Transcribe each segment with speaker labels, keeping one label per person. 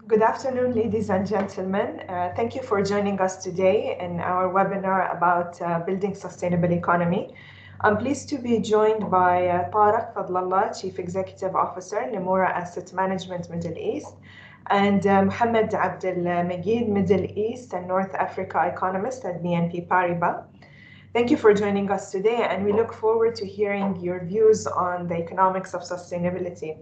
Speaker 1: Good afternoon, ladies and gentlemen. Thank you for joining us today in our webinar about building sustainable economy. I'm pleased to be joined by Tarek Fadlallah, Chief Executive Officer, Nomura Asset Management Middle East, and Mohamed Abdelmeguid, Middle East and North Africa Economist at BNP Paribas. Thank you for joining us today, and we look forward to hearing your views on the economics of sustainability.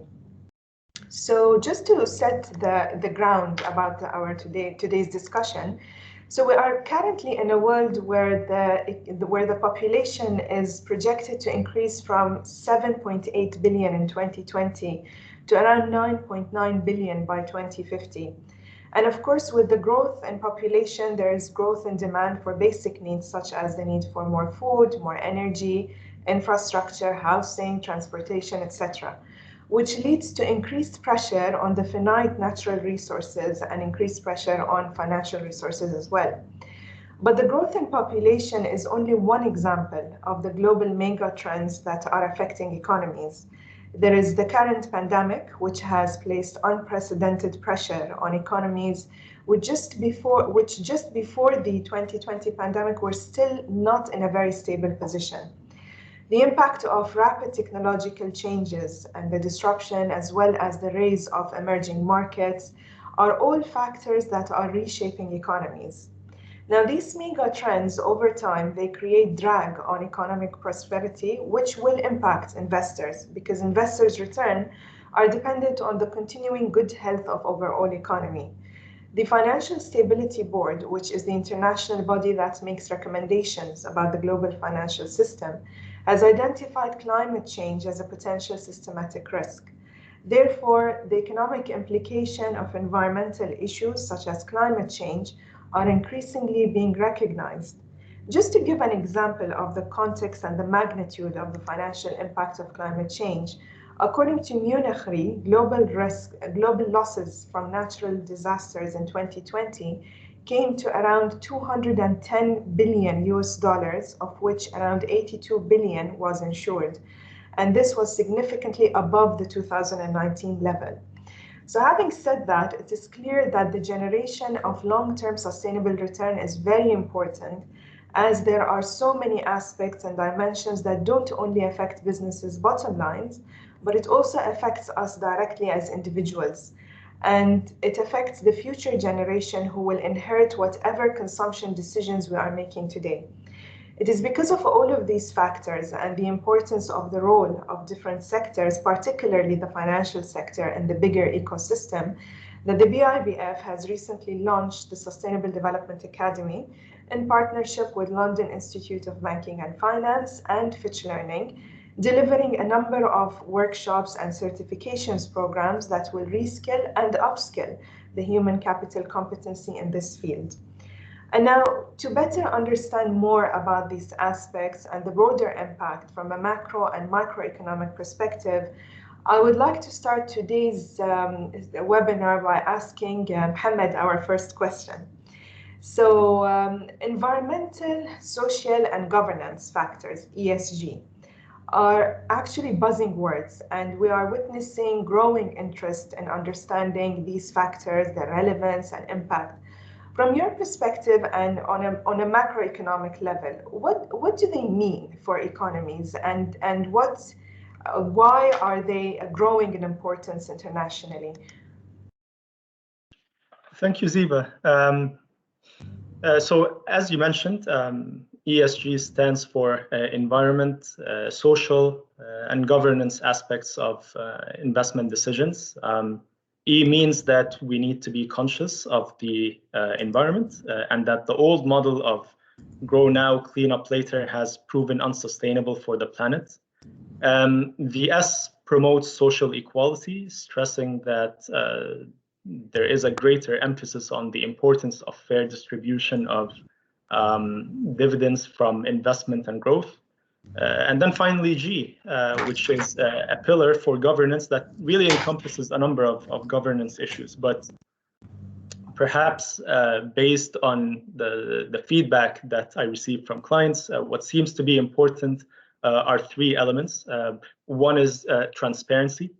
Speaker 1: So just to set the ground about our today's discussion, so we are currently in a world where the population is projected to increase from 7.8 billion in 2020 to around 9.9 billion by 2050. And of course, with the growth in population, there is growth in demand for basic needs such as the need for more food, more energy, infrastructure, housing, transportation, etc., which leads to increased pressure on the finite natural resources and increased pressure on financial resources as well. But the growth in population is only one example of the global mega trends that are affecting economies. There is the current pandemic, which has placed unprecedented pressure on economies, which just before the 2020 pandemic were still not in a very stable position. The impact of rapid technological changes and the disruption, as well as the rise of emerging markets, are all factors that are reshaping economies. Now, these mega trends over time, they create drag on economic prosperity, which will impact investors because investors' return are dependent on the continuing good health of overall economy. The Financial Stability Board, which is the international body that makes recommendations about the global financial system, has identified climate change as a potential systematic risk. Therefore, the economic implication of environmental issues such as climate change are increasingly being recognized. Just to give an example of the context and the magnitude of the financial impact of climate change, according to Munich Re, global losses from natural disasters in 2020 came to around 210 billion US dollars, of which around 82 billion was insured. And this was significantly above the 2019 level. So having said that, it is clear that the generation of long-term sustainable return is very important, as there are so many aspects and dimensions that don't only affect businesses' bottom lines, but it also affects us directly as individuals. And it affects the future generation who will inherit whatever consumption decisions we are making today. It is because of all of these factors and the importance of the role of different sectors, particularly the financial sector and the bigger ecosystem, that the BIBF has recently launched the Sustainable Development Academy in partnership with London Institute of Banking and Finance and Fitch Learning, delivering a number of workshops and certifications programs that will reskill and upskill the human capital competency in this field. And now, to better understand more about these aspects and the broader impact from a macro and microeconomic perspective, I would like to start today's webinar by asking Mohamed our first question. So, environmental, social, and governance factors, ESG, are actually buzzing words, and we are witnessing growing interest in understanding these factors, their relevance and impact. From your perspective and on a macroeconomic level, what do they mean for economies, and why are they growing in importance internationally?
Speaker 2: Thank you, Zeeba. So as you mentioned, ESG stands for environment, social, and governance aspects of investment decisions. E means that we need to be conscious of the environment and that the old model of grow now, clean up later has proven unsustainable for the planet. The S promotes social equality, stressing that there is a greater emphasis on the importance of fair distribution of dividends from investment and growth. And then finally, G, which is a pillar for governance that really encompasses a number of governance issues. But perhaps based on the feedback that I received from clients, what seems to be important are three elements. One is transparency.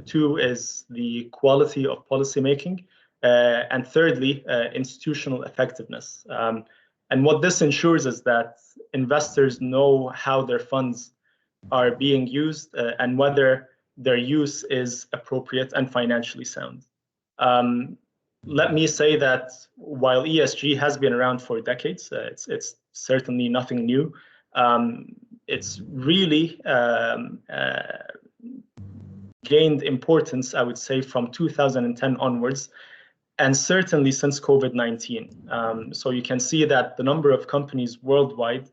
Speaker 2: Two is the quality of policymaking. and thirdly, institutional effectiveness. And what this ensures is that investors know how their funds are being used and whether their use is appropriate and financially sound. Let me say that while ESG has been around for decades, it's certainly nothing new. It's really gained importance, I would say, from 2010 onwards, and certainly since COVID-19. So you can see that the number of companies worldwide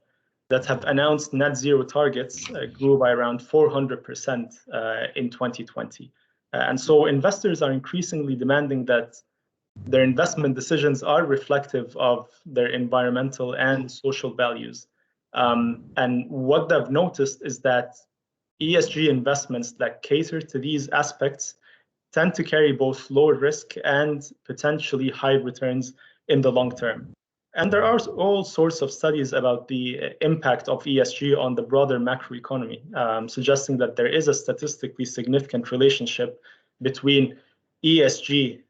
Speaker 2: that have announced net zero targets grew by around 400% in 2020. And so investors are increasingly demanding that their investment decisions are reflective of their environmental and social values. And what they've noticed is that ESG investments that cater to these aspects tend to carry both low risk and potentially high returns in the long term. And there are all sorts of studies about the impact of ESG on the broader macroeconomy, suggesting that there is a statistically significant relationship between ESG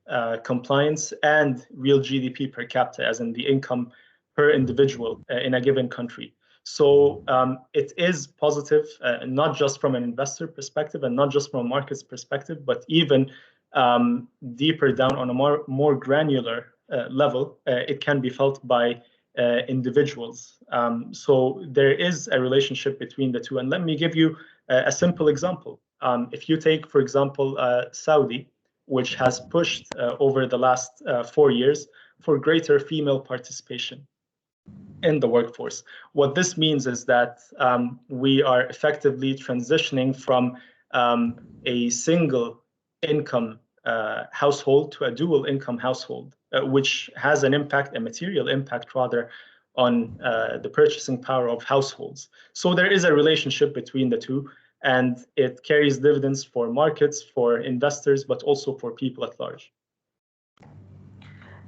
Speaker 2: compliance and real GDP per capita, as in the income per individual in a given country. So it is positive, not just from an investor perspective and not just from a market's perspective, but even deeper down on a more granular level, it can be felt by individuals. So there is a relationship between the two. And let me give you a simple example. If you take, for example, Saudi, which has pushed over the last 4 years for greater female participation in the workforce. What this means is that we are effectively transitioning from a single income household to a dual income household, which has an impact, a material impact rather, on the purchasing power of households. So there is a relationship between the two, and it carries dividends for markets, for investors, but also for people at large.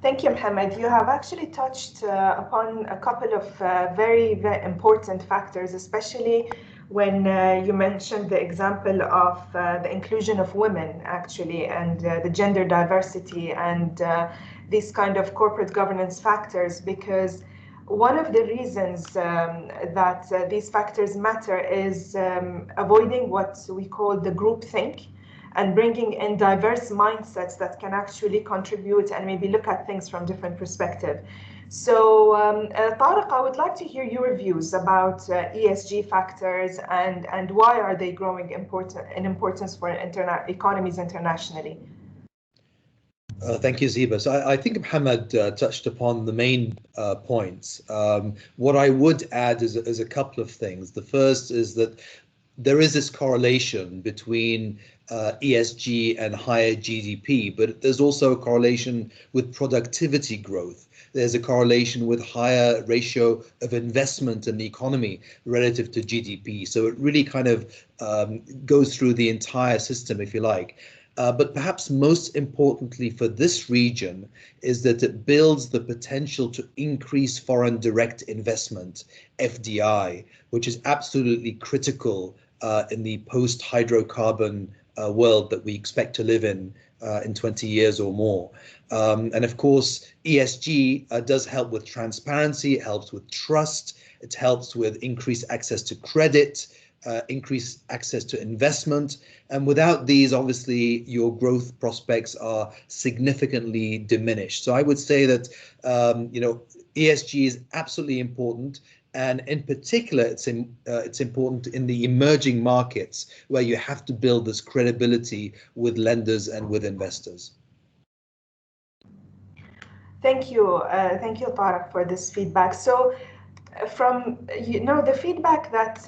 Speaker 1: Thank you, Mohamed. You have actually touched upon a couple of very, very important factors, especially when you mentioned the example of the inclusion of women, actually, and the gender diversity and these kind of corporate governance factors, because one of the reasons that these factors matter is avoiding what we call the groupthink, and bringing in diverse mindsets that can actually contribute and maybe look at things from different perspectives. So, Tarek, I would like to hear your views about ESG factors and why are they growing in importance for economies internationally?
Speaker 3: Thank you, Zeeba. So I think Mohamed touched upon the main points. What I would add is a couple of things. The first is that there is this correlation between ESG and higher GDP, but there's also a correlation with productivity growth. There's a correlation with higher ratio of investment in the economy relative to GDP. So it really kind of goes through the entire system, if you like. But perhaps most importantly for this region is that it builds the potential to increase foreign direct investment, FDI, which is absolutely critical in the post-hydrocarbon world that we expect to live in 20 years or more. And of course, ESG does help with transparency, it helps with trust, it helps with increased access to credit, increased access to investment. And without these, obviously, your growth prospects are significantly diminished. So I would say that, ESG is absolutely important. And in particular, it's important in the emerging markets where you have to build this credibility with lenders and with investors.
Speaker 1: Thank you, Tarek, for this feedback. So, from the feedback that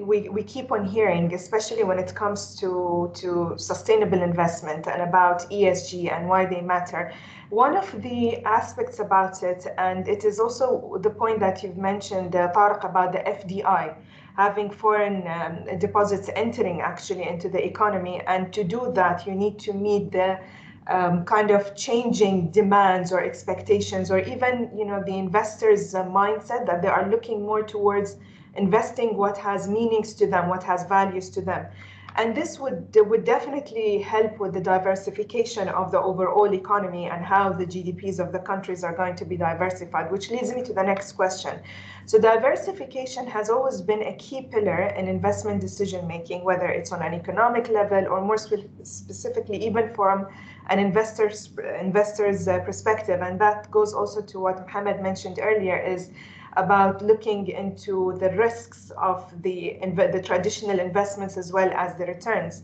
Speaker 1: we keep on hearing, especially when it comes to sustainable investment and about ESG and why they matter. One of the aspects about it, and it is also the point that you've mentioned, Tarek, about the FDI, having foreign deposits entering actually into the economy. And to do that, you need to meet the kind of changing demands or expectations, or even the investors' mindset that they are looking more towards investing what has meanings to them, what has values to them. And this would definitely help with the diversification of the overall economy and how the GDPs of the countries are going to be diversified, which leads me to the next question. So diversification has always been a key pillar in investment decision making, whether it's on an economic level or more specifically even from an investor's perspective. And that goes also to what Mohamed mentioned earlier, is about looking into the risks of the traditional investments as well as the returns.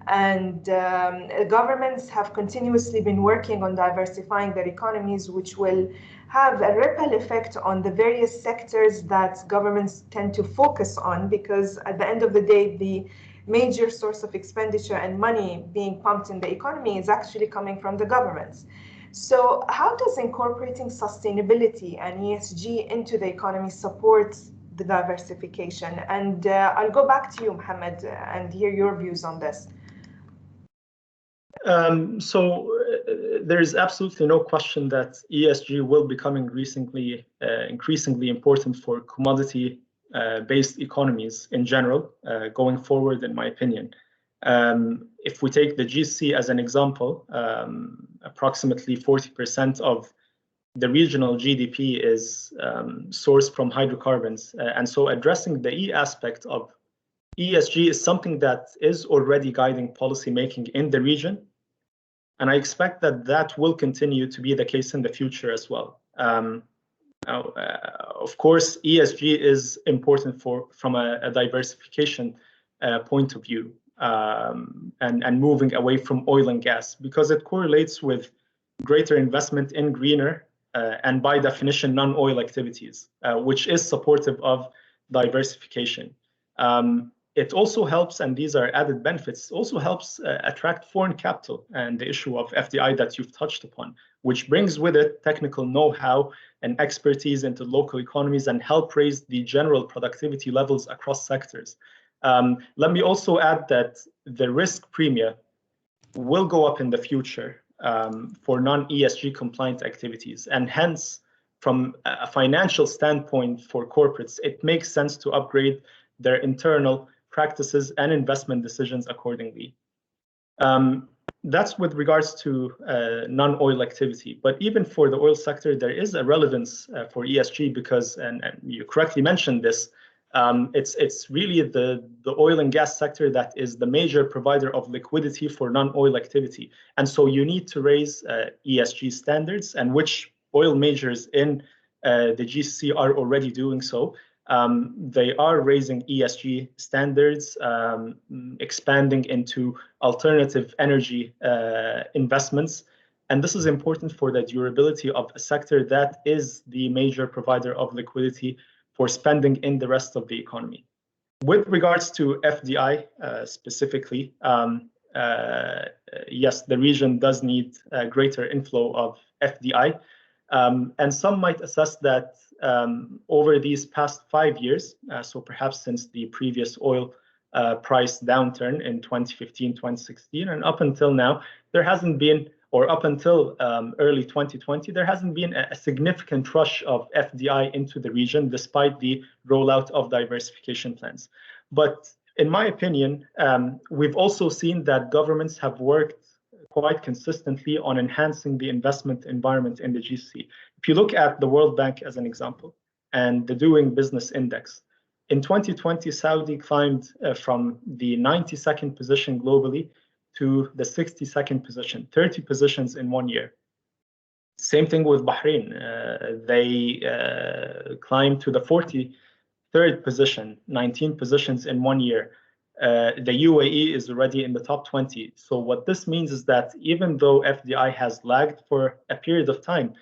Speaker 1: And governments have continuously been working on diversifying their economies, which will have a ripple effect on the various sectors that governments tend to focus on, because at the end of the day, the major source of expenditure and money being pumped in the economy is actually coming from the governments. So how does incorporating sustainability and ESG into the economy support the diversification? And I'll go back to you, Mohamed, and hear your views on this.
Speaker 2: There's absolutely no question that ESG will become increasingly important for commodity-based economies in general going forward, in my opinion. If we take the GCC as an example, approximately 40% of the regional GDP is sourced from hydrocarbons. And so addressing the E aspect of ESG is something that is already guiding policy making in the region. And I expect that that will continue to be the case in the future as well. Of course, ESG is important from a diversification point of view. And moving away from oil and gas, because it correlates with greater investment in greener and by definition non-oil activities, which is supportive of diversification. It also helps, and these are added benefits, also helps attract foreign capital and the issue of FDI that you've touched upon, which brings with it technical know-how and expertise into local economies and help raise the general productivity levels across sectors. Let me also add that the risk premia will go up in the future for non-ESG compliant activities. And hence, from a financial standpoint for corporates, it makes sense to upgrade their internal practices and investment decisions accordingly. That's with regards to non-oil activity. But even for the oil sector, there is a relevance for ESG because, and you correctly mentioned this, it's really the oil and gas sector that is the major provider of liquidity for non-oil activity. And so you need to raise ESG standards, and which oil majors in the GCC are already doing so. They are raising ESG standards, expanding into alternative energy investments. And this is important for the durability of a sector that is the major provider of liquidity for spending in the rest of the economy. With regards to FDI specifically, yes, the region does need a greater inflow of FDI. And some might assess that over these past 5 years, so perhaps since the previous oil price downturn in 2015, 2016, and up until now, there hasn't been, or up until early 2020, there hasn't been a significant rush of FDI into the region, despite the rollout of diversification plans. But in my opinion, we've also seen that governments have worked quite consistently on enhancing the investment environment in the GCC. If you look at the World Bank as an example, and the Doing Business Index, in 2020, Saudi climbed from the 92nd position globally to the 62nd position, 30 positions in 1 year. Same thing with Bahrain. They climbed to the 43rd position, 19 positions in 1 year. The UAE is already in the top 20. So what this means is that even though FDI has lagged for a period of time,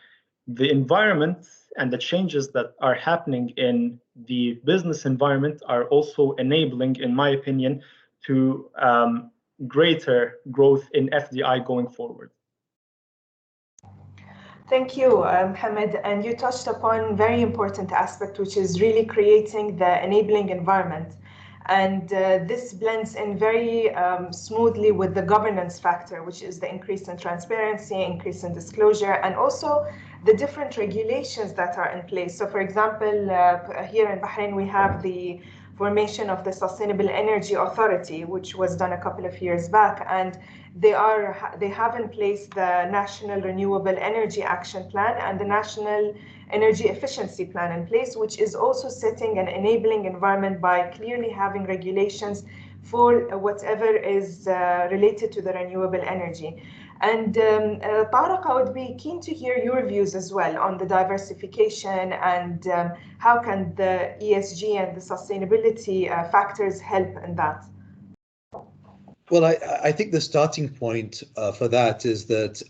Speaker 2: the environment and the changes that are happening in the business environment are also enabling, in my opinion, to greater growth in FDI going forward.
Speaker 1: Thank you, Mohamed. And you touched upon a very important aspect, which is really creating the enabling environment. And this blends in very smoothly with the governance factor, which is the increase in transparency, increase in disclosure, and also the different regulations that are in place. So for example, here in Bahrain, we have the formation of the Sustainable Energy Authority, which was done a couple of years back, and they have in place the National Renewable Energy Action Plan and the National Energy Efficiency Plan in place, which is also setting an enabling environment by clearly having regulations for whatever is related to the renewable energy. And Tarek, I would be keen to hear your views as well on the diversification and how can the ESG and the sustainability factors help in that?
Speaker 3: Well, I think the starting point for that is that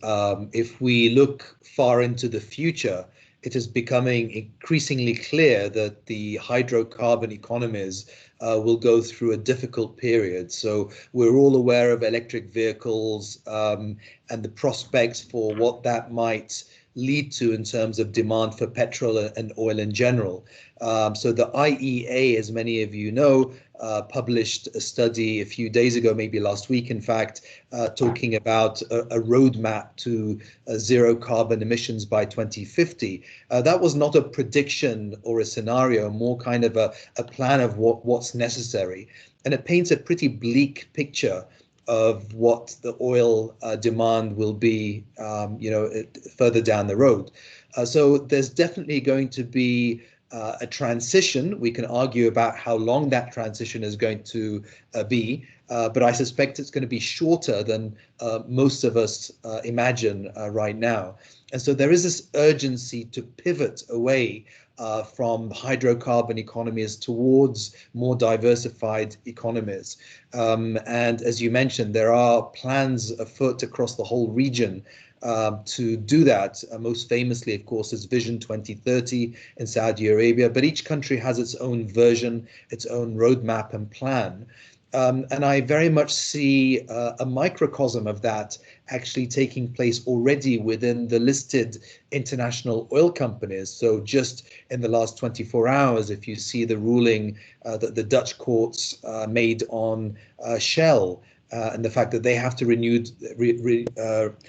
Speaker 3: if we look far into the future, it is becoming increasingly clear that the hydrocarbon economies will go through a difficult period. So we're all aware of electric vehicles and the prospects for what that might lead to in terms of demand for petrol and oil in general. So the IEA, as many of you know, published a study a few days ago, maybe last week, in fact, talking about a roadmap to zero carbon emissions by 2050. That was not a prediction or a scenario, more kind of a plan of what's necessary. And it paints a pretty bleak picture of what the oil demand will be, further down the road. So there's definitely going to be a transition. We can argue about how long that transition is going to be, but I suspect it's going to be shorter than most of us imagine right now. And so there is this urgency to pivot away from hydrocarbon economies towards more diversified economies. And as you mentioned, there are plans afoot across the whole region to do that. Most famously, of course, is Vision 2030 in Saudi Arabia, but each country has its own version, its own roadmap and plan. And I very much see a microcosm of that actually taking place already within the listed international oil companies. So just in the last 24 hours, if you see the ruling that the Dutch courts made on Shell, and the fact that they have to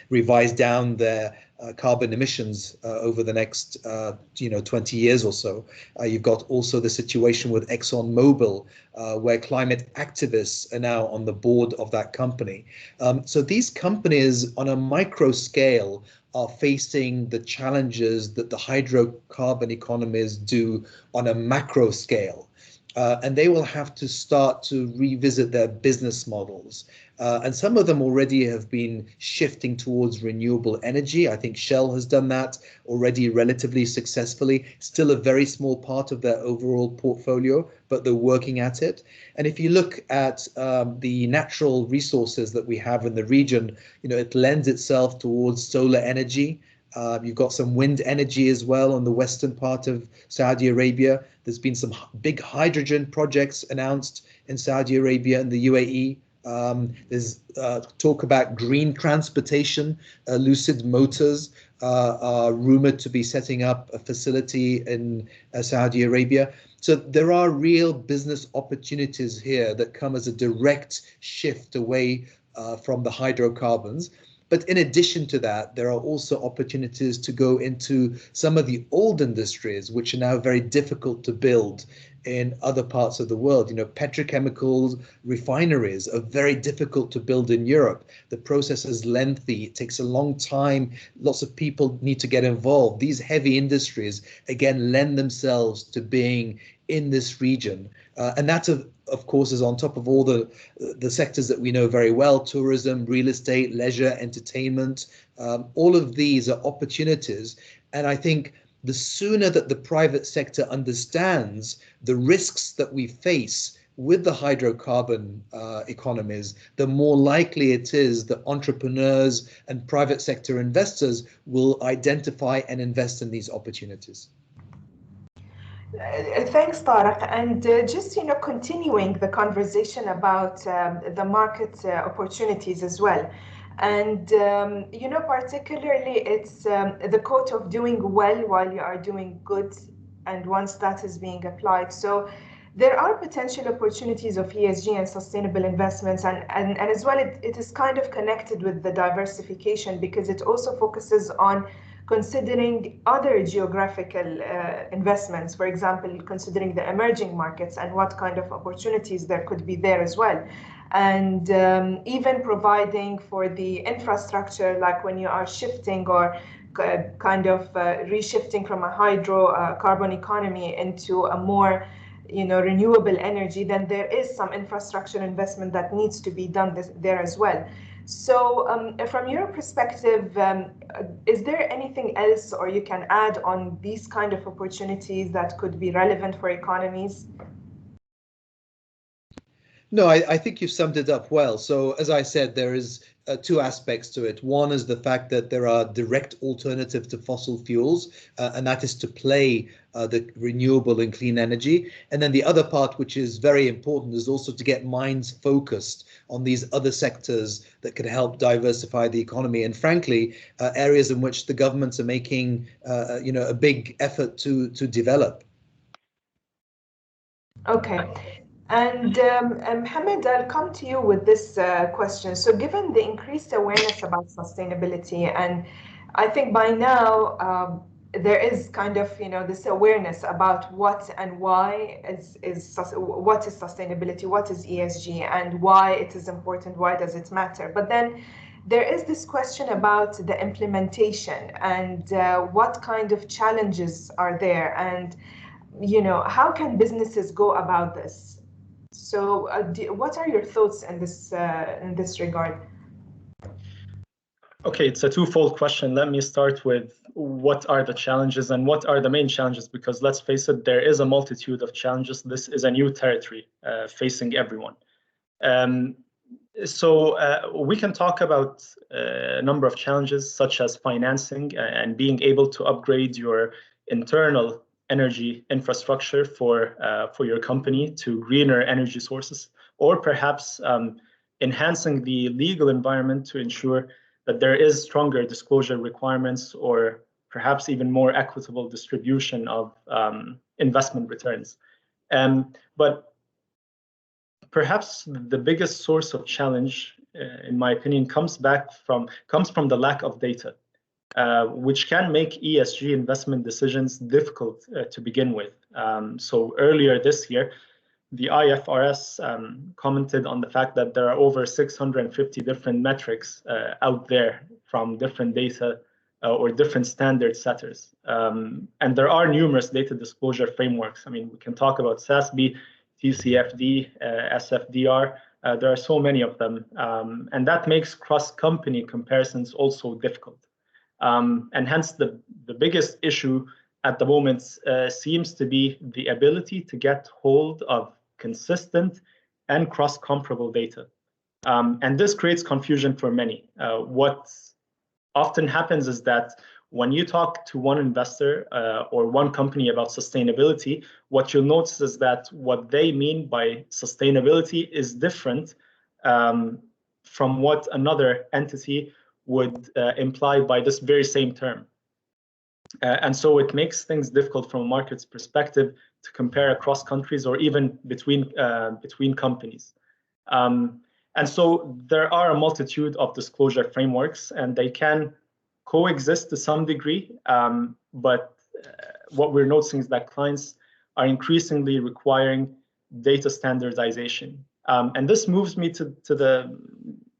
Speaker 3: revise down their carbon emissions over the next 20 years or so. You've got also the situation with ExxonMobil, where climate activists are now on the board of that company. So these companies on a micro scale are facing the challenges that the hydrocarbon economies do on a macro scale. And they will have to start to revisit their business models. And some of them already have been shifting towards renewable energy. I think Shell has done that already relatively successfully. Still a very small part of their overall portfolio, but they're working at it. And if you look at the natural resources that we have in the region, it lends itself towards solar energy. You've got some wind energy as well on the western part of Saudi Arabia. There's been some big hydrogen projects announced in Saudi Arabia and the UAE. There's talk about green transportation. Lucid Motors are rumored to be setting up a facility in Saudi Arabia. So there are real business opportunities here that come as a direct shift away from the hydrocarbons. But in addition to that, there are also opportunities to go into some of the old industries, which are now very difficult to build in other parts of the world. Petrochemicals, refineries are very difficult to build in Europe. The process is lengthy. It takes a long time. Lots of people need to get involved. These heavy industries, again, lend themselves to being in this region. And that, of course, is on top of all the sectors that we know very well: tourism, real estate, leisure, entertainment. All of these are opportunities. And I think the sooner that the private sector understands the risks that we face with the hydrocarbon economies, the more likely it is that entrepreneurs and private sector investors will identify and invest in these opportunities.
Speaker 1: Thanks, Tarek. And just continuing the conversation about the market opportunities as well. And particularly it's the quote of doing well while you are doing good, and once that is being applied. So there are potential opportunities of ESG and sustainable investments, and as well it is kind of connected with the diversification, because it also focuses on considering other geographical investments, for example, considering the emerging markets and what kind of opportunities there could be there as well. And even providing for the infrastructure, like when you are shifting or kind of reshifting from a hydrocarbon economy into a more renewable energy, then there is some infrastructure investment that needs to be done there as well. So from your perspective, is there anything else or you can add on these kind of opportunities that could be relevant for economies?
Speaker 3: No, I think you've summed it up well. So as I said, there is two aspects to it. One is the fact that there are direct alternatives to fossil fuels, and that is to play the renewable and clean energy. And then the other part, which is very important, is also to get minds focused on these other sectors that could help diversify the economy. And frankly, areas in which the governments are making, a big effort to develop.
Speaker 1: Okay. And Mohamed, I'll come to you with this question. So given the increased awareness about sustainability, and I think by now there is kind of, this awareness about what and why what is sustainability, what is ESG, and why it is important, why does it matter? But then there is this question about the implementation and what kind of challenges are there, and how can businesses go about this? So what are your thoughts in this regard?
Speaker 2: Okay, it's a twofold question. Let me start with what are the challenges and what are the main challenges, because let's face it, there is a multitude of challenges. This is a new territory facing everyone. So we can talk about a number of challenges, such as financing and being able to upgrade your internal energy infrastructure for your company to greener energy sources, or perhaps enhancing the legal environment to ensure that there is stronger disclosure requirements, or perhaps even more equitable distribution of investment returns. But perhaps the biggest source of challenge, in my opinion, comes from the lack of data. Which can make ESG investment decisions difficult to begin with. So earlier this year, the IFRS commented on the fact that there are over 650 different metrics out there from different data or different standard setters. And there are numerous data disclosure frameworks. I mean, we can talk about SASB, TCFD, SFDR. There are so many of them. And that makes cross-company comparisons also difficult. And hence the biggest issue at the moment seems to be the ability to get hold of consistent and cross-comparable data. And this creates confusion for many. What often happens is that when you talk to one investor or one company about sustainability, what you'll notice is that what they mean by sustainability is different from what another entity would imply by this very same term. And so it makes things difficult from a market's perspective to compare across countries or even between companies. And so there are a multitude of disclosure frameworks, and they can coexist to some degree. But what we're noticing is that clients are increasingly requiring data standardization. And this moves me to the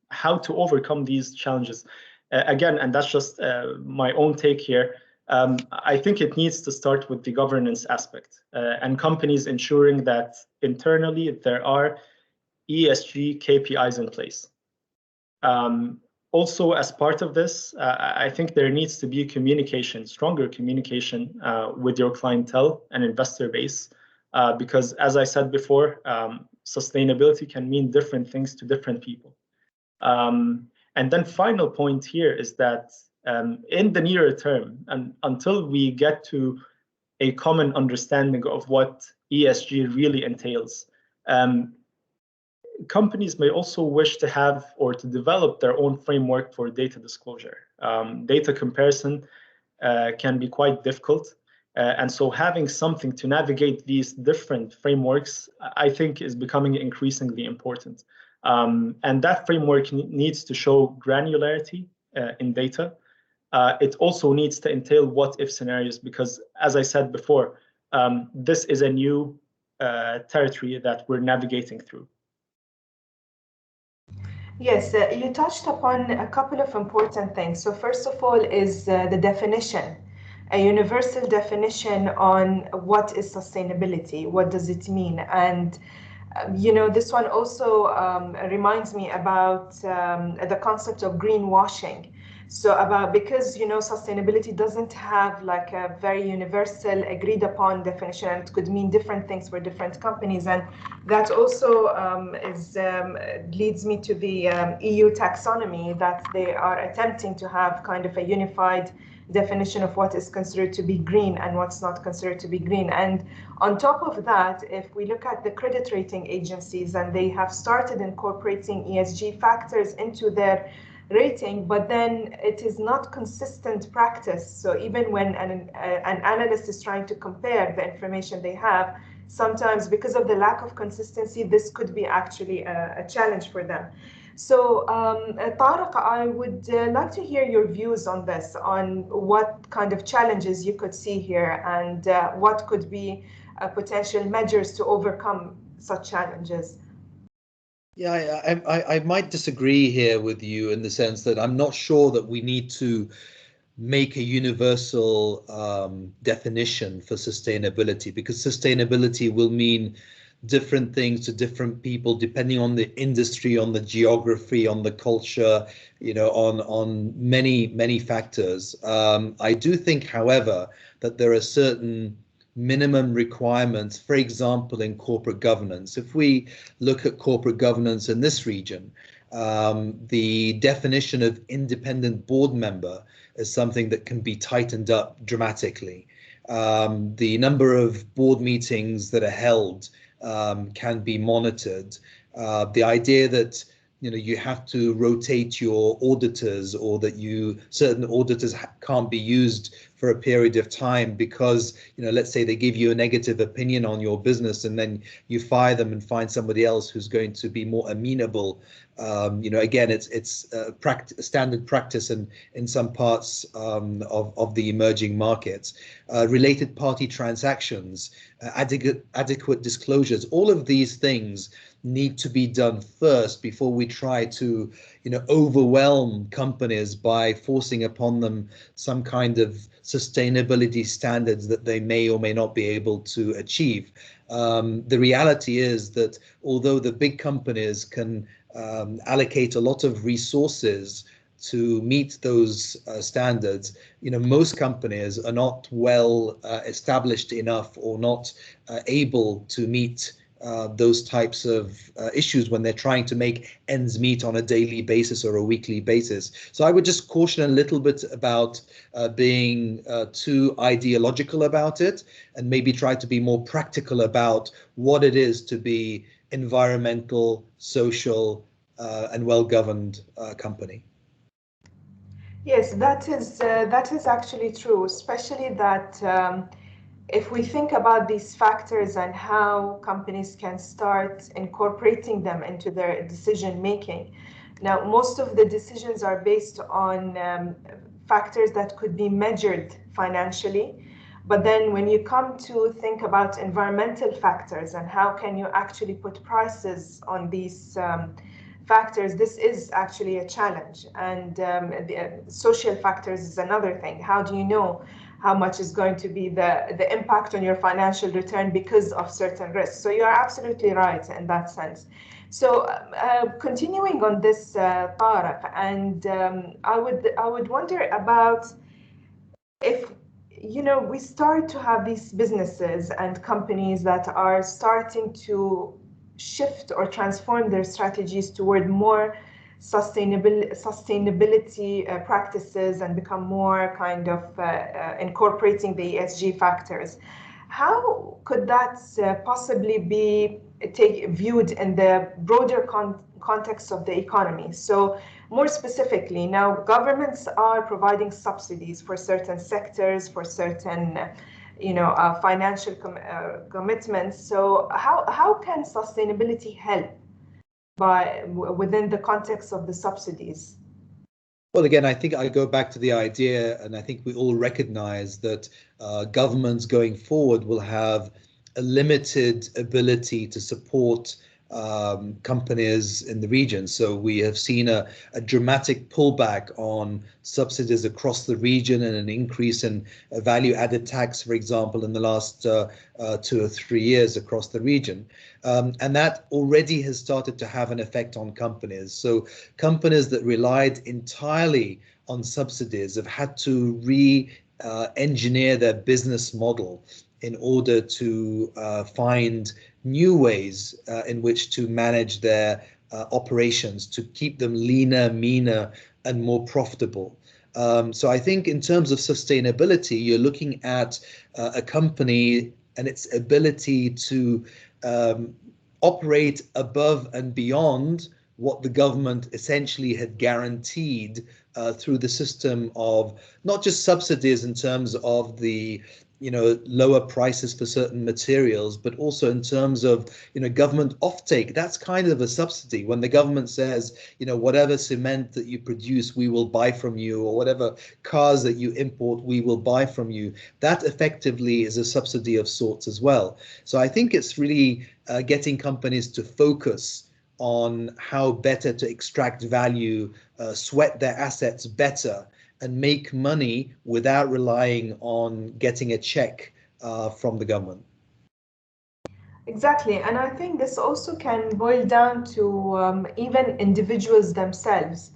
Speaker 2: how to overcome these challenges. Again, and that's just my own take here, I think it needs to start with the governance aspect and companies ensuring that internally there are ESG KPIs in place. Also, as part of this, I think there needs to be communication, stronger communication with your clientele and investor base, because as I said before, sustainability can mean different things to different people. And then final point here is that in the nearer term, and until we get to a common understanding of what ESG really entails, companies may also wish to have or to develop their own framework for data disclosure. Data comparison can be quite difficult. And so having something to navigate these different frameworks, I think, is becoming increasingly important. And that framework needs to show granularity in data, it also needs to entail what-if scenarios, because as I said before, this is a new territory that we're navigating through.
Speaker 1: Yes, you touched upon a couple of important things. So first of all is the definition, a universal definition on what is sustainability, what does it mean? And you know, this one also reminds me about the concept of greenwashing. So because, you know, sustainability doesn't have like a very universal agreed upon definition, and it could mean different things for different companies. And that also leads me to the EU taxonomy, that they are attempting to have kind of a unified definition of what is considered to be green and what's not considered to be green. And on top of that, if we look at the credit rating agencies, and they have started incorporating ESG factors into their rating, but then it is not consistent practice. So even when an analyst is trying to compare the information they have, sometimes because of the lack of consistency, this could be actually a challenge for them. So Tarek, I would like to hear your views on this, on what kind of challenges you could see here, and what could be potential measures to overcome such challenges.
Speaker 3: Yeah, I might disagree here with you in the sense that I'm not sure that we need to make a universal definition for sustainability, because sustainability will mean different things to different people depending on the industry, on the geography, on the culture, you know, on many factors. I do think, however, that there are certain minimum requirements, for example, in corporate governance. If we look at corporate governance in this region, the definition of independent board member is something that can be tightened up dramatically. The number of board meetings that are held can be monitored. The idea that you have to rotate your auditors, or that certain auditors can't be used for a period of time because, let's say they give you a negative opinion on your business and then you fire them and find somebody else who's going to be more amenable. Again, it's standard practice in some parts of the emerging markets. Related party transactions, adequate disclosures, all of these things need to be done first before we try to overwhelm companies by forcing upon them some kind of sustainability standards that they may or may not be able to achieve. The reality is that although the big companies can allocate a lot of resources to meet those standards, most companies are not well established enough, or not able to meet those types of issues when they're trying to make ends meet on a daily basis or a weekly basis. So I would just caution a little bit about being too ideological about it, and maybe try to be more practical about what it is to be environmental, social, and well-governed company.
Speaker 1: Yes, that is actually true, especially that if we think about these factors and how companies can start incorporating them into their decision making. Now, most of the decisions are based on factors that could be measured financially. But then when you come to think about environmental factors and how can you actually put prices on these factors, this is actually a challenge. And the social factors is another thing. How do you know how much is going to be the impact on your financial return because of certain risks? So you are absolutely right in that sense. So continuing on this, Tarek, and I would wonder about if we start to have these businesses and companies that are starting to shift or transform their strategies toward more sustainability practices and become more kind of incorporating the ESG factors. How could that possibly be viewed in the broader context of the economy? So more specifically, now governments are providing subsidies for certain sectors, for certain financial commitments. So how can sustainability help within the context of the subsidies?
Speaker 3: Well, again, I think I go back to the idea, and I think we all recognize that governments going forward will have a limited ability to support companies in the region. So we have seen a dramatic pullback on subsidies across the region and an increase in value-added tax, for example, in the last 2 or 3 years across the region. And that already has started to have an effect on companies. So companies that relied entirely on subsidies have had to re-engineer their business model in order to find new ways in which to manage their operations, to keep them leaner, meaner, and more profitable. So I think in terms of sustainability, you're looking at a company and its ability to operate above and beyond what the government essentially had guaranteed through the system of not just subsidies in terms of the lower prices for certain materials, but also in terms of government offtake. That's kind of a subsidy when the government says whatever cement that you produce we will buy from you, or whatever cars that you import we will buy from you. That effectively is a subsidy of sorts as well. So I think it's really getting companies to focus on how better to extract value, sweat their assets better, and make money without relying on getting a check from the government.
Speaker 1: Exactly, and I think this also can boil down to even individuals themselves.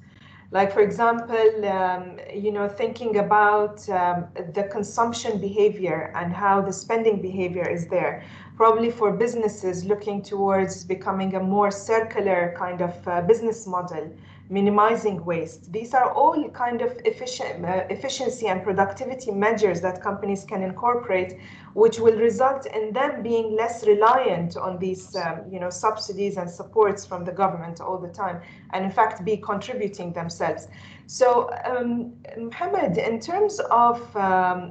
Speaker 1: Like, for example, thinking about the consumption behavior and how the spending behavior is there. Probably for businesses looking towards becoming a more circular kind of business model, minimizing waste. These are all kind of efficiency and productivity measures that companies can incorporate, which will result in them being less reliant on these subsidies and supports from the government all the time, and in fact be contributing themselves. So Mohamed, in terms of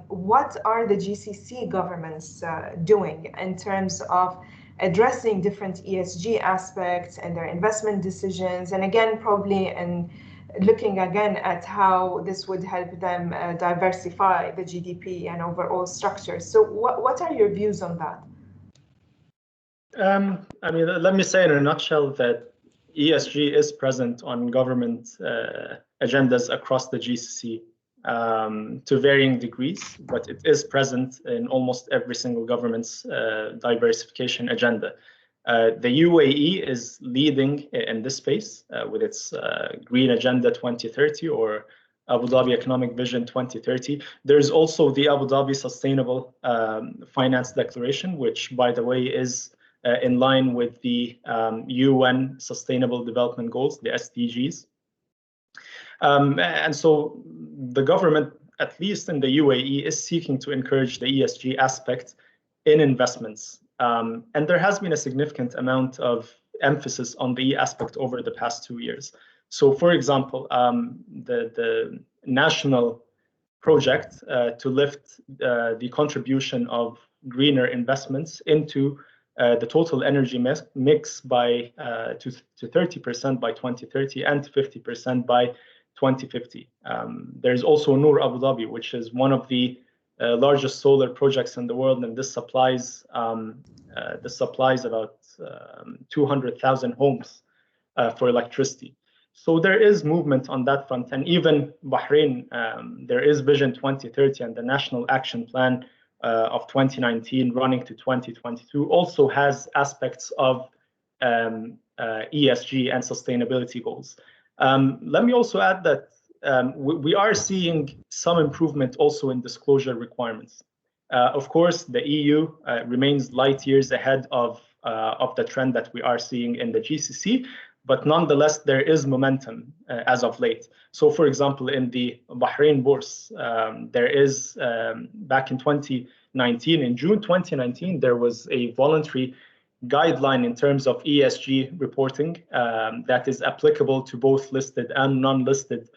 Speaker 1: what are the GCC governments doing in terms of addressing different ESG aspects and their investment decisions, and again probably in looking again at how this would help them diversify the GDP and overall structure. So what are your views on that?
Speaker 2: I mean, let me say in a nutshell that ESG is present on government agendas across the GCC to varying degrees, but it is present in almost every single government's diversification agenda. The UAE is leading in this space with its Green Agenda 2030 or Abu Dhabi Economic Vision 2030. There's also the Abu Dhabi Sustainable Finance Declaration, which, by the way, is in line with the UN Sustainable Development Goals, the SDGs. And so the government, at least in the UAE, is seeking to encourage the ESG aspect in investments. And there has been a significant amount of emphasis on the E aspect over the past 2 years. So, for example, the national project to lift the contribution of greener investments into the total energy mix by to 30% by 2030 and 50% by 2050. There's also Noor Abu Dhabi, which is one of the largest solar projects in the world, and this supplies about 200,000 homes for electricity. So there is movement on that front, and even Bahrain, there is Vision 2030 and the National Action Plan of 2019 running to 2022 also has aspects of ESG and sustainability goals. Let me also add that we are seeing some improvement also in disclosure requirements. Of course, the EU remains light years ahead of the trend that we are seeing in the GCC, but nonetheless, there is momentum as of late. So, for example, in the Bahrain Bourse, there is, back in 2019, in June 2019, there was a voluntary guideline in terms of ESG reporting that is applicable to both listed and non-listed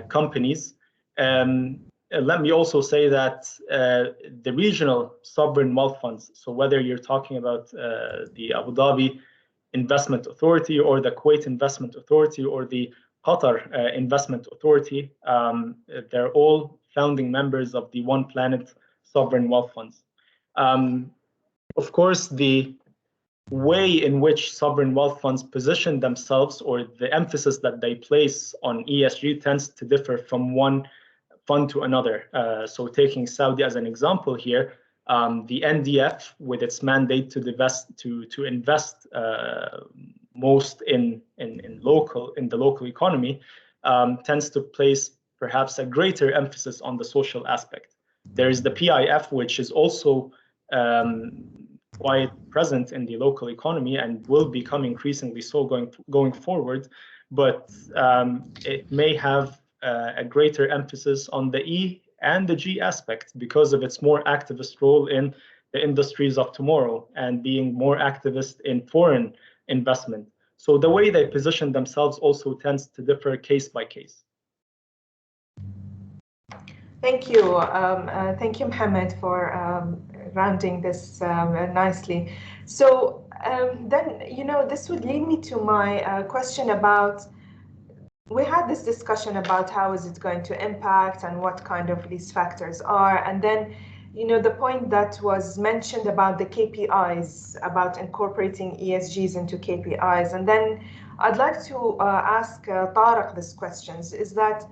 Speaker 2: companies. Let me also say that the regional sovereign wealth funds, so whether you're talking about the Abu Dhabi Investment Authority or the Kuwait Investment Authority or the Qatar Investment Authority. They're all founding members of the One Planet Sovereign Wealth Funds. Of course, the way in which sovereign wealth funds position themselves, or the emphasis that they place on ESG, tends to differ from one fund to another. So taking Saudi as an example here, the NDF, with its mandate to invest most in the local economy, tends to place perhaps a greater emphasis on the social aspect. There is the PIF, which is also quite present in the local economy and will become increasingly so going forward, but it may have a greater emphasis on the E and the G aspect because of its more activist role in the industries of tomorrow and being more activist in foreign investment. So the way they position themselves also tends to differ case by case.
Speaker 1: Thank you, Mohamed, for rounding this nicely. So then, this would lead me to my question about, we had this discussion about how is it going to impact and what kind of these factors are. And then, the point that was mentioned about the KPIs, about incorporating ESGs into KPIs. And then I'd like to ask Tarek this questions, is that,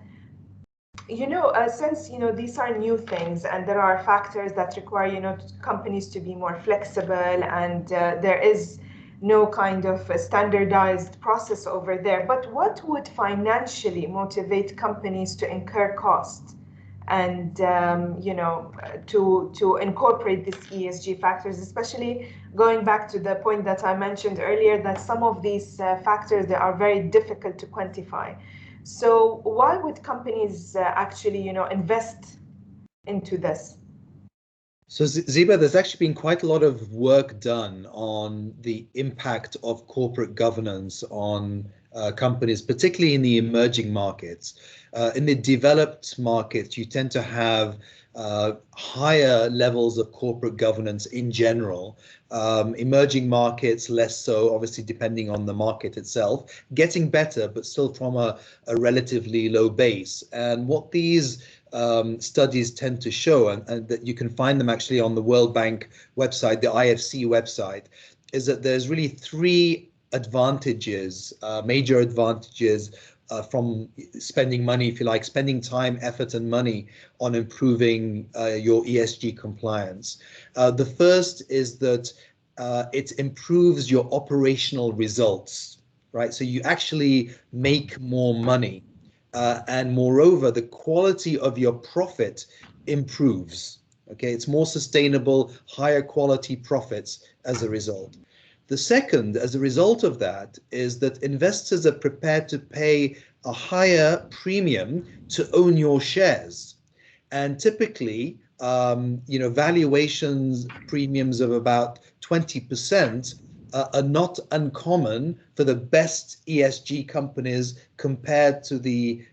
Speaker 1: since, these are new things and there are factors that require, companies to be more flexible, and there is no kind of a standardized process over there, but what would financially motivate companies to incur costs and, to incorporate these ESG factors, especially going back to the point that I mentioned earlier, that some of these factors, they are very difficult to quantify. So why would companies actually, invest into this?
Speaker 3: So Zeeba, there's actually been quite a lot of work done on the impact of corporate governance on companies, particularly in the emerging markets. In the developed markets, you tend to have higher levels of corporate governance in general. Emerging markets, less so, obviously, depending on the market itself, getting better, but still from a relatively low base. And what these studies tend to show, and that you can find them actually on the World Bank website, the IFC website, is that there's really three advantages, major advantages from spending money, if you like, spending time, effort, and money on improving your ESG compliance. The first is that it improves your operational results, right? So you actually make more money. And moreover, the quality of your profit improves. Okay, it's more sustainable, higher quality profits as a result. The second, as a result of that, is that investors are prepared to pay a higher premium to own your shares. And typically, valuations premiums of about 20% are not uncommon for the best ESG companies compared to the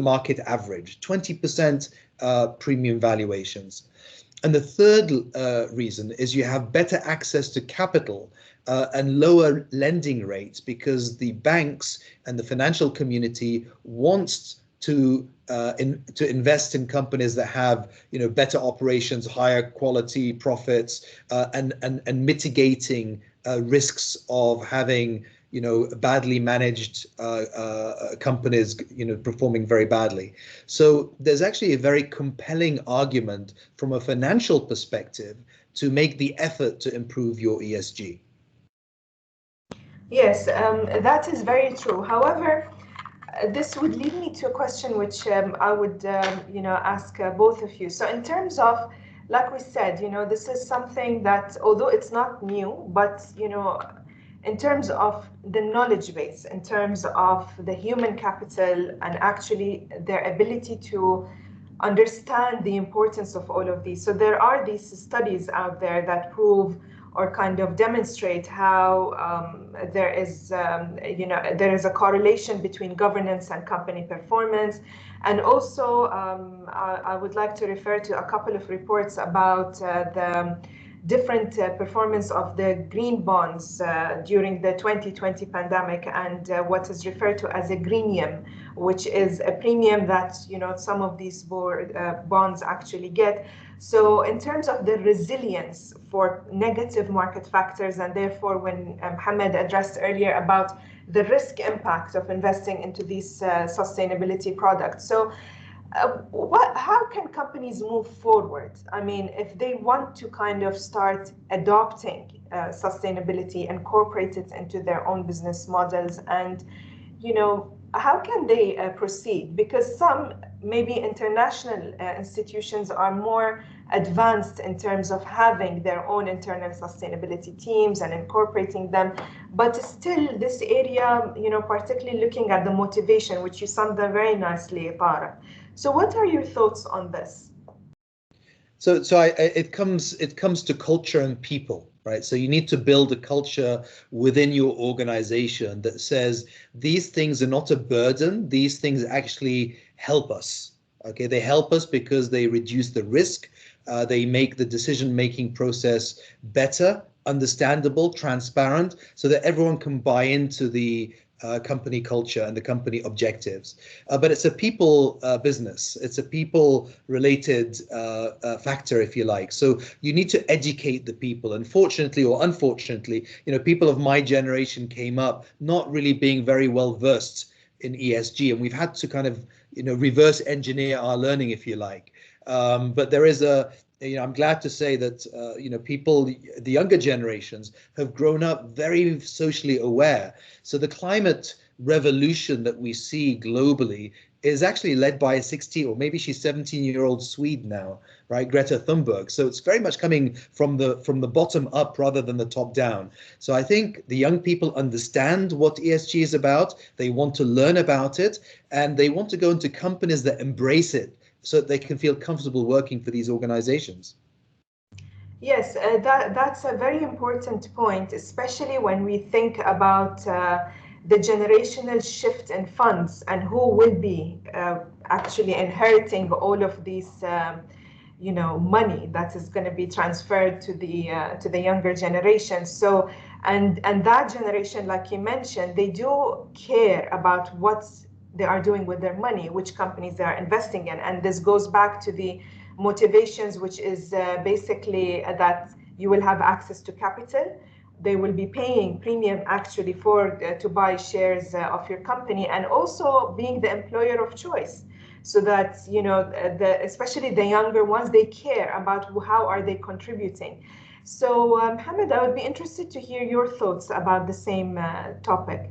Speaker 3: market average. 20% premium valuations. And the third reason is you have better access to capital and lower lending rates, because the banks and the financial community wants to invest in companies that have better operations, higher quality profits, and mitigating risks of having badly managed companies performing very badly. So there's actually a very compelling argument from a financial perspective to make the effort to improve your ESG.
Speaker 1: Yes, that is very true. However, this would lead me to a question which I would, ask both of you. So in terms of, like we said, this is something that, although it's not new, but, in terms of the knowledge base, in terms of the human capital and actually their ability to understand the importance of all of these. So there are these studies out there that prove or kind of demonstrate how there is a correlation between governance and company performance. And also, I would like to refer to a couple of reports about different performance of the green bonds during the 2020 pandemic, and what is referred to as a greenium, which is a premium that some of these bonds actually get. So in terms of the resilience for negative market factors, and therefore when Mohamed addressed earlier about the risk impact of investing into these sustainability products. So how can companies move forward? I mean, if they want to kind of start adopting sustainability, incorporate it into their own business models, and how can they proceed? Because some maybe international institutions are more advanced in terms of having their own internal sustainability teams and incorporating them, but still this area, particularly looking at the motivation, which you summed up very nicely, Tarek. So what are your thoughts on this?
Speaker 3: It comes to culture and people, right? So you need to build a culture within your organization that says these things are not a burden. These things actually help us. Okay, they help us because they reduce the risk. They make the decision-making process better, understandable, transparent, so that everyone can buy into the company culture and the company objectives. But it's a people business. It's a people-related factor, if you like. So you need to educate the people. Unfortunately or unfortunately, people of my generation came up not really being very well versed in ESG, and we've had to kind of reverse engineer our learning, if you like. But there is I'm glad to say that people, the younger generations, have grown up very socially aware. So the climate revolution that we see globally is actually led by a 16, or maybe she's 17-year-old Swede now, right, Greta Thunberg. So it's very much coming from the bottom up rather than the top down. So I think the young people understand what ESG is about. They want to learn about it, and they want to go into companies that embrace it, so that they can feel comfortable working for these organizations.
Speaker 1: Yes, that's a very important point, especially when we think about the generational shift in funds and who will be actually inheriting all of these, money that is going to be transferred to the younger generation. So, and that generation, like you mentioned, they do care about what's they are doing with their money, which companies they are investing in. And this goes back to the motivations, which is basically that you will have access to capital. They will be paying premium actually to buy shares of your company, and also being the employer of choice. So that, especially the younger ones, they care about how are they contributing. So Mohamed, I would be interested to hear your thoughts about the same topic.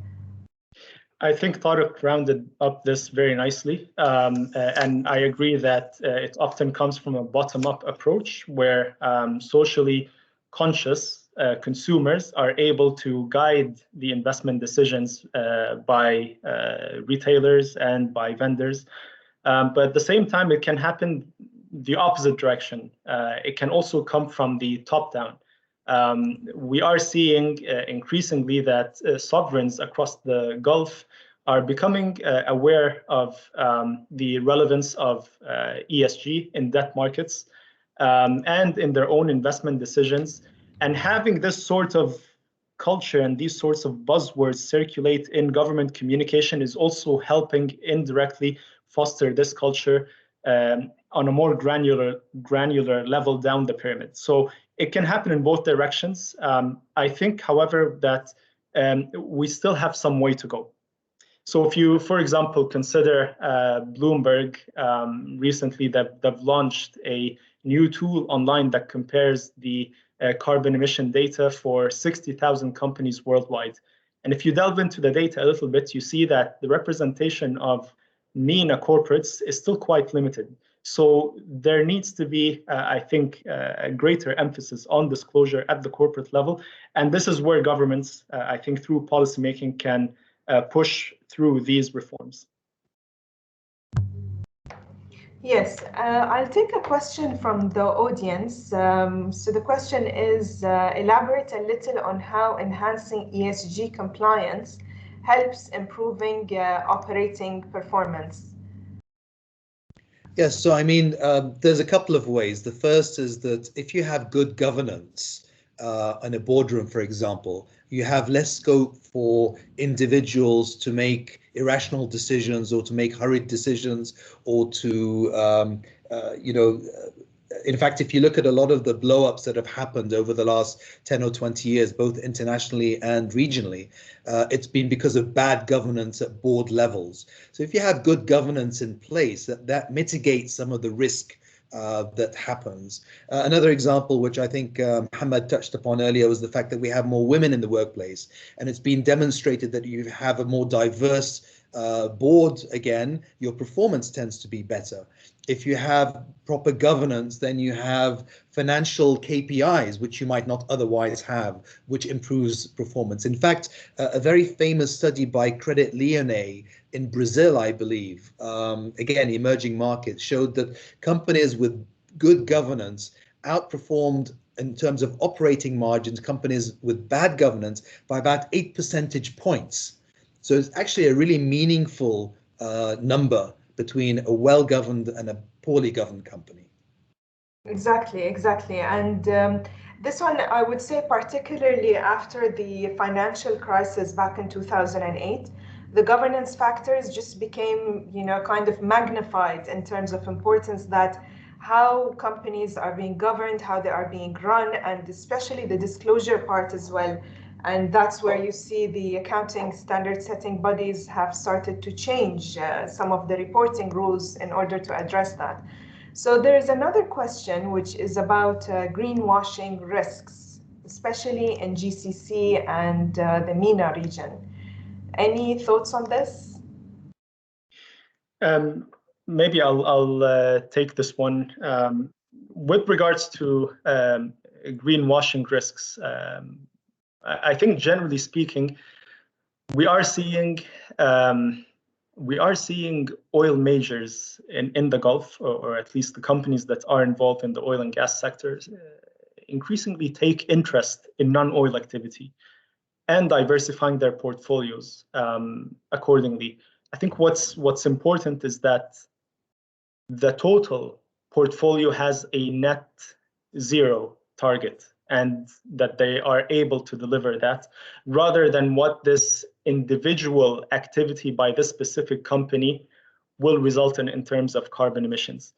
Speaker 2: I think Tarek rounded up this very nicely, and I agree that it often comes from a bottom-up approach where socially conscious consumers are able to guide the investment decisions by retailers and by vendors. But at the same time, it can happen the opposite direction. It can also come from the top down. We are seeing increasingly that sovereigns across the Gulf are becoming aware of the relevance of ESG in debt markets and in their own investment decisions. And having this sort of culture and these sorts of buzzwords circulate in government communication is also helping indirectly foster this culture on a more granular level down the pyramid. So it can happen in both directions. I think, however, that we still have some way to go. So if you, for example, consider Bloomberg, recently they've launched a new tool online that compares the carbon emission data for 60,000 companies worldwide. And if you delve into the data a little bit, you see that the representation of MENA corporates is still quite limited. So there needs to be, I think, a greater emphasis on disclosure at the corporate level. And this is where governments, I think, through policymaking can push through these reforms.
Speaker 1: Yes, I'll take a question from the audience. So the question is, elaborate a little on how enhancing ESG compliance helps improving operating performance.
Speaker 3: Yes, so I mean, there's a couple of ways. The first is that if you have good governance in a boardroom, for example, you have less scope for individuals to make irrational decisions or to make hurried decisions or to, you know, in fact, if you look at a lot of the blow-ups that have happened over the last 10 or 20 years, both internationally and regionally, it's been because of bad governance at board levels. So if you have good governance in place, that mitigates some of the risk that happens. Another example, which I think Mohammed touched upon earlier, was the fact that we have more women in the workplace. And it's been demonstrated that you have a more diverse board, again, your performance tends to be better. If you have proper governance, then you have financial KPIs, which you might not otherwise have, which improves performance. In fact, a very famous study by Credit Lyonnais in Brazil, I believe, again, emerging markets, showed that companies with good governance outperformed in terms of operating margins, companies with bad governance by about 8 percentage points. So it's actually a really meaningful number between a well-governed and a poorly governed company.
Speaker 1: Exactly, exactly. And this one, I would say, particularly after the financial crisis back in 2008, the governance factors just became, kind of magnified in terms of importance, that how companies are being governed, how they are being run, and especially the disclosure part as well. And that's where you see the accounting standard setting bodies have started to change some of the reporting rules in order to address that. So there is another question, which is about greenwashing risks, especially in GCC and the MENA region. Any thoughts on this?
Speaker 2: Maybe I'll take this one. With regards to greenwashing risks, I think generally speaking, we are seeing oil majors in the Gulf, or at least the companies that are involved in the oil and gas sectors, increasingly take interest in non-oil activity and diversifying their portfolios accordingly. I think what's important is that the total portfolio has a net zero target, and that they are able to deliver that, rather than what this individual activity by this specific company will result in terms of carbon emissions.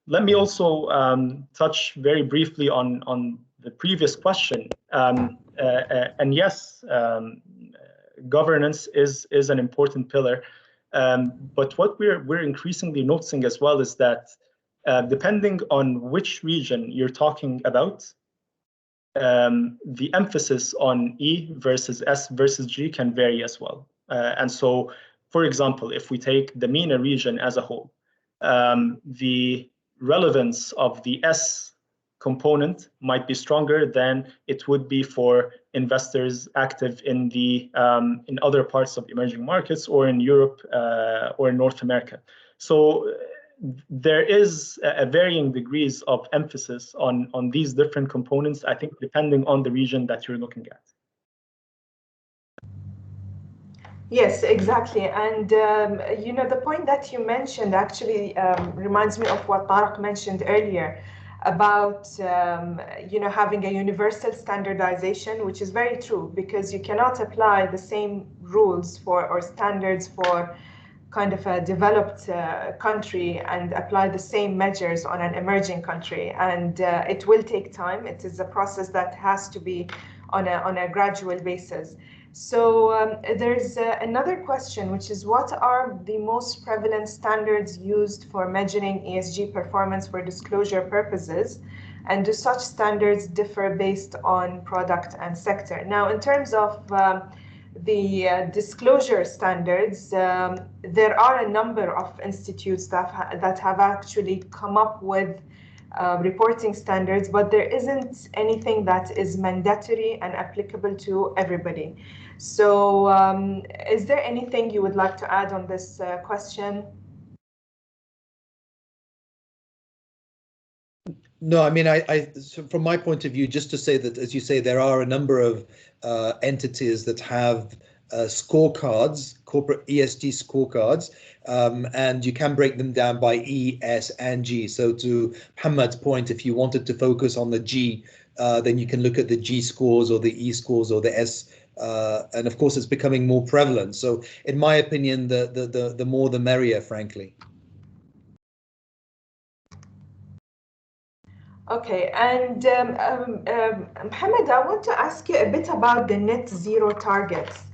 Speaker 2: Let me also touch very briefly on the previous question. And yes, governance is an important pillar. But what we're increasingly noticing as well is that depending on which region you're talking about, the emphasis on E versus S versus G can vary as well. And so, for example, if we take the MENA region as a whole, the relevance of the S component might be stronger than it would be for investors active in the in other parts of emerging markets, or in Europe or in North America. So there is a varying degrees of emphasis on these different components, I think, depending on the region that you're looking at.
Speaker 1: Yes, exactly. And, the point that you mentioned actually reminds me of what Tarek mentioned earlier about, having a universal standardization, which is very true, because you cannot apply the same rules or standards for kind of a developed country and apply the same measures on an emerging country. And it will take time. It is a process that has to be on a gradual basis. So there's another question, which is, what are the most prevalent standards used for measuring ESG performance for disclosure purposes? And do such standards differ based on product and sector? Now, in terms of the disclosure standards, there are a number of institutes that have actually come up with reporting standards, but there isn't anything that is mandatory and applicable to everybody. So is there anything you would like to add on this question?
Speaker 3: No, I mean, so from my point of view, just to say that, as you say, there are a number of entities that have scorecards, corporate ESG scorecards, and you can break them down by E, S, and G. So to Mohammed's point, if you wanted to focus on the G, then you can look at the G scores or the E scores or the S, and of course it's becoming more prevalent. So in my opinion, the more the merrier, frankly.
Speaker 1: Okay, and Mohammed, I want to ask you a bit about the net zero targets.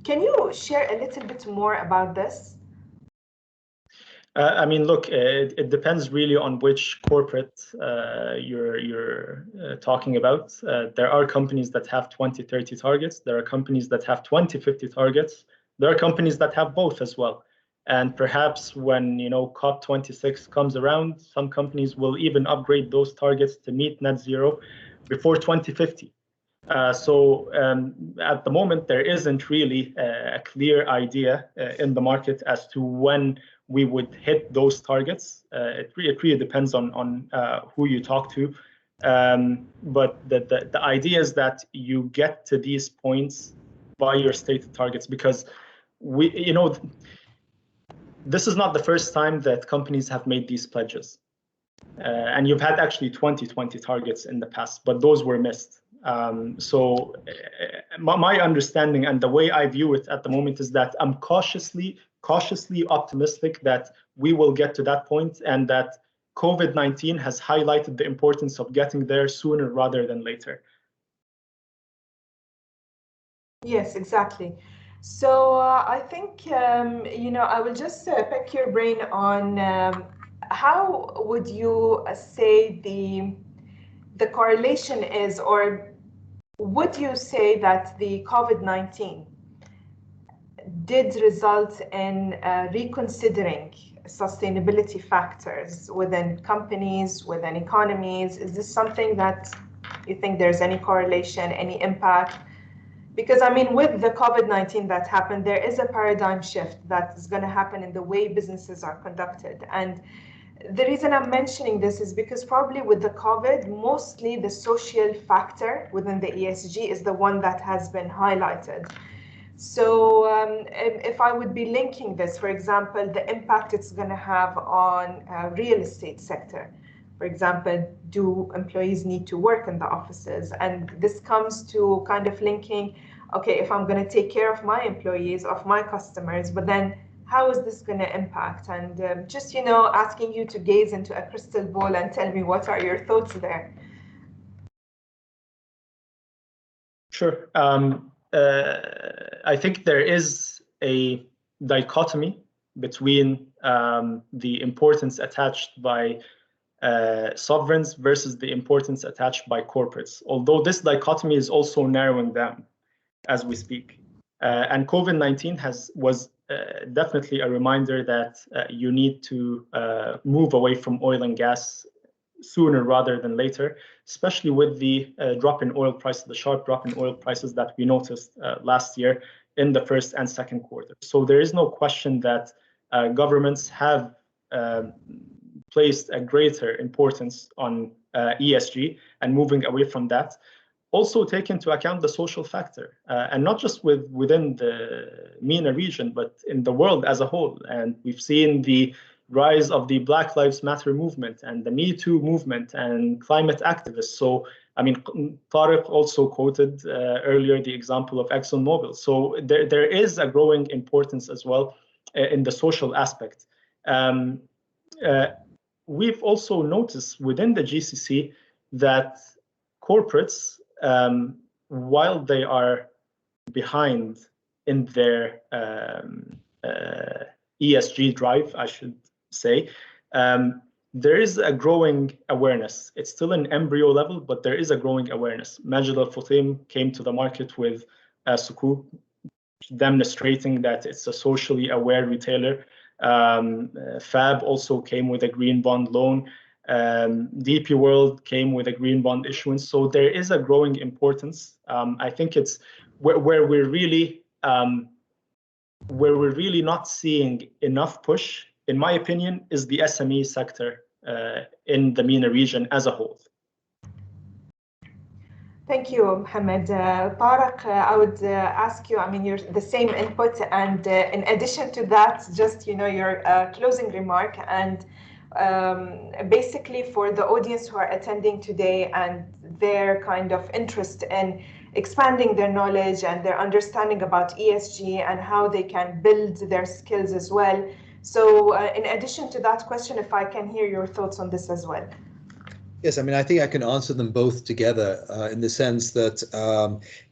Speaker 1: Can you share a little bit more about this?
Speaker 2: I mean, look, it depends really on which corporate you're talking about. There are companies that have 2030 targets. There are companies that have 2050 targets. There are companies that have both as well. And perhaps when COP26 comes around, some companies will even upgrade those targets to meet net zero before 2050. So at the moment, there isn't really a clear idea in the market as to when we would hit those targets. It really depends on who you talk to. But the idea is that you get to these points by your stated targets, because this is not the first time that companies have made these pledges. And you've had actually 2020 targets in the past, but those were missed. So my understanding and the way I view it at the moment is that I'm cautiously optimistic that we will get to that point, and that COVID-19 has highlighted the importance of getting there sooner rather than later.
Speaker 1: Yes, exactly. So I think, I will just pick your brain on how would you say the correlation is, or would you say that the COVID-19 did result in reconsidering sustainability factors within companies, within economies? Is this something that you think there's any correlation, any impact? Because I mean, with the COVID-19 that happened, there is a paradigm shift that is going to happen in the way businesses are conducted. And the reason I'm mentioning this is because probably with the COVID, mostly the social factor within the ESG is the one that has been highlighted. So if I would be linking this, for example, the impact it's going to have on real estate sector. For example, do employees need to work in the offices? And this comes to kind of linking, okay, if I'm going to take care of my employees, of my customers, but then how is this going to impact? And just, asking you to gaze into a crystal ball and tell me what are your thoughts there.
Speaker 2: Sure. I think there is a dichotomy between the importance attached by sovereigns versus the importance attached by corporates, although this dichotomy is also narrowing down as we speak. And COVID-19 was definitely a reminder that you need to move away from oil and gas sooner rather than later, especially with the drop in oil prices, the sharp drop in oil prices that we noticed last year in the first and second quarter. So there is no question that governments have placed a greater importance on ESG and moving away from that. Also take into account the social factor, and not just within the MENA region, but in the world as a whole. And we've seen the rise of the Black Lives Matter movement and the Me Too movement and climate activists. So, I mean, Tarek also quoted earlier the example of ExxonMobil. So there is a growing importance as well in the social aspect. We've also noticed within the GCC that corporates, while they are behind in their ESG drive, I should say, there is a growing awareness. It's still an embryo level, but there is a growing awareness. Majid Al Futtaim came to the market with Sukuk, demonstrating that it's a socially aware retailer. Fab also came with a green bond loan. DP World came with a green bond issuance. So there is a growing importance. I think it's where we're really not seeing enough push, in my opinion, is the SME sector in the MENA region as a whole.
Speaker 1: Thank you, Mohamed. Tarek, I would ask you, I mean, you're the same input, and in addition to that, just, your closing remark, and basically for the audience who are attending today and their kind of interest in expanding their knowledge and their understanding about ESG and how they can build their skills as well. So in addition to that question, if I can hear your thoughts on this as well.
Speaker 3: Yes, I mean, I think I can answer them both together in the sense that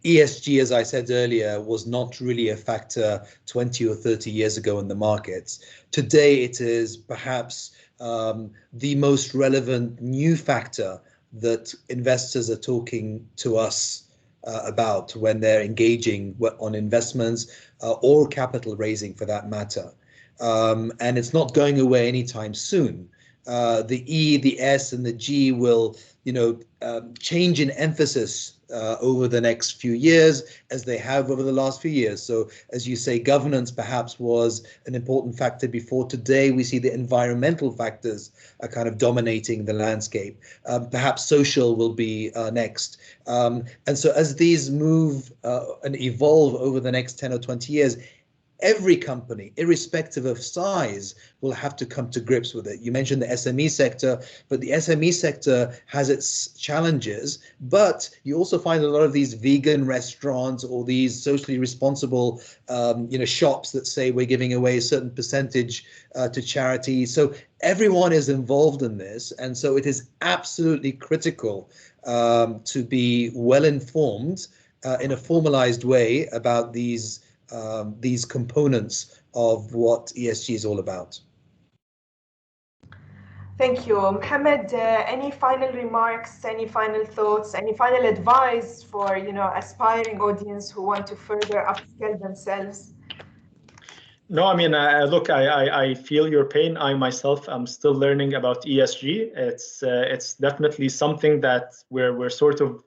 Speaker 3: ESG, as I said earlier, was not really a factor 20 or 30 years ago in the markets. Today, it is perhaps the most relevant new factor that investors are talking to us about when they're engaging on investments or capital raising for that matter. And it's not going away anytime soon. The E, the S, and the G will, change in emphasis over the next few years, as they have over the last few years. So, as you say, governance perhaps was an important factor before. Today, we see the environmental factors are kind of dominating the landscape. Perhaps social will be next. And so, as these move and evolve over the next 10 or 20 years, every company, irrespective of size, will have to come to grips with it. You mentioned the SME sector, but the SME sector has its challenges, but you also find a lot of these vegan restaurants or these socially responsible shops that say we're giving away a certain percentage to charity. So everyone is involved in this, and so it is absolutely critical to be well informed in a formalized way about these components of what ESG is all about.
Speaker 1: Thank you. Mohamed, any final remarks, any final thoughts, any final advice for, aspiring audience who want to further upskill themselves?
Speaker 2: No, I mean, look, I feel your pain. I myself am still learning about ESG. It's definitely something that we're sort of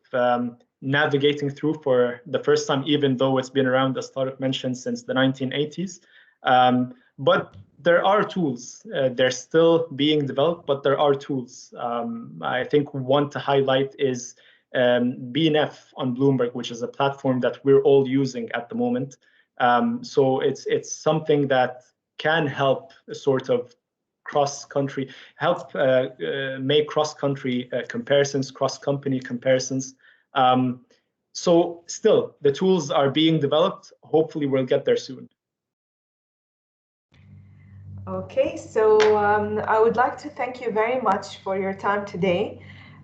Speaker 2: navigating through for the first time, even though it's been around, as Tarek mentioned, since the 1980s. But there are tools. They're still being developed, but there are tools. I think one to highlight is BNF on Bloomberg, which is a platform that we're all using at the moment. So it's something that can help sort of cross-country, make cross-country comparisons, cross-company comparisons. So still, the tools are being developed. Hopefully, we'll get there soon.
Speaker 1: Okay, so I would like to thank you very much for your time today.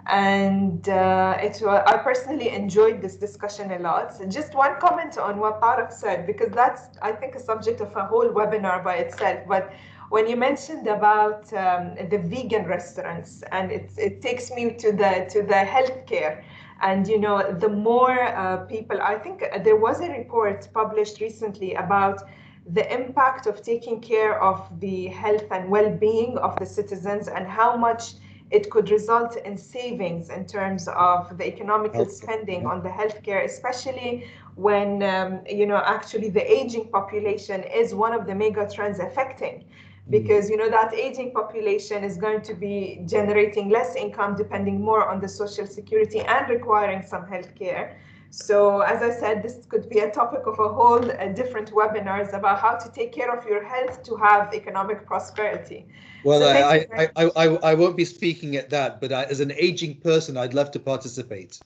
Speaker 1: And I personally enjoyed this discussion a lot. So just one comment on what Tarek said, because that's, I think, a subject of a whole webinar by itself. But when you mentioned about the vegan restaurants, and it takes me to the healthcare. And the more people, I think there was a report published recently about the impact of taking care of the health and well-being of the citizens and how much it could result in savings in terms of the economical spending on the healthcare, especially when, actually the aging population is one of the mega trends affecting. Because, that aging population is going to be generating less income, depending more on the social security and requiring some healthcare. So as I said, this could be a topic of a whole different webinars about how to take care of your health to have economic prosperity.
Speaker 3: Well, so I won't be speaking at that, but as an aging person, I'd love to participate.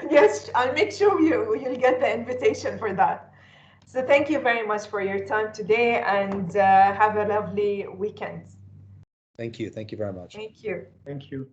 Speaker 1: Yes, I'll make sure you'll get the invitation for that. So thank you very much for your time today, and have a lovely weekend.
Speaker 3: Thank you. Thank you very much.
Speaker 1: Thank you.
Speaker 2: Thank you.